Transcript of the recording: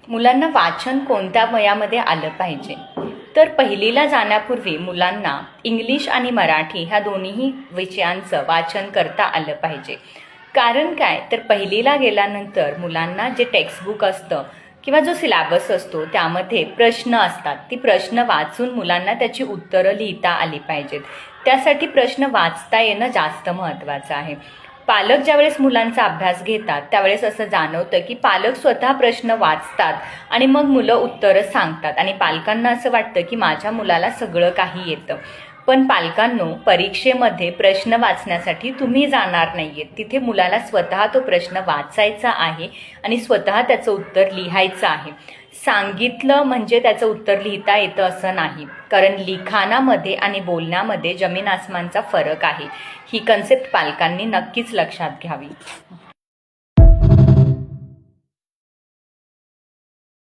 मुलांना वाचन कोणत्या वयामध्ये आलं पाहिजे? तर पहिलीला जाण्यापूर्वी मुलांना इंग्लिश आणि मराठी ह्या दोन्हीही विषयांचं वाचन करता आलं पाहिजे. कारण काय, तर पहिलीला गेल्यानंतर मुलांना जे टेक्स्टबुक असतं किंवा जो सिलॅबस असतो त्यामध्ये प्रश्न असतात. ती प्रश्न वाचून मुलांना त्याची उत्तरं लिहिता आली पाहिजेत. त्यासाठी प्रश्न वाचता येणं जास्त महत्त्वाचं आहे. पालक ज्यावेळेस मुलांचा अभ्यास घेतात त्यावेळेस असं जाणवतं की पालक स्वतः प्रश्न वाचतात आणि मग मुलं उत्तरं सांगतात आणि पालकांना असं वाटतं की माझ्या मुलाला सगळं काही येतं. पण पालकांनो, परीक्षेमध्ये प्रश्न वाचण्यासाठी तुम्ही जाणार नाही आहेत. तिथे मुलाला स्वतः तो प्रश्न वाचायचा आहे आणि स्वतः त्याचं उत्तर लिहायचं आहे. सांगितलं म्हणजे त्याचं उत्तर लिहिता येतं असं नाही, कारण लिखाणामध्ये आणि बोलण्यामध्ये जमीन आसमानचा फरक आहे. ही कन्सेप्ट पालकांनी नक्कीच लक्षात घ्यावी.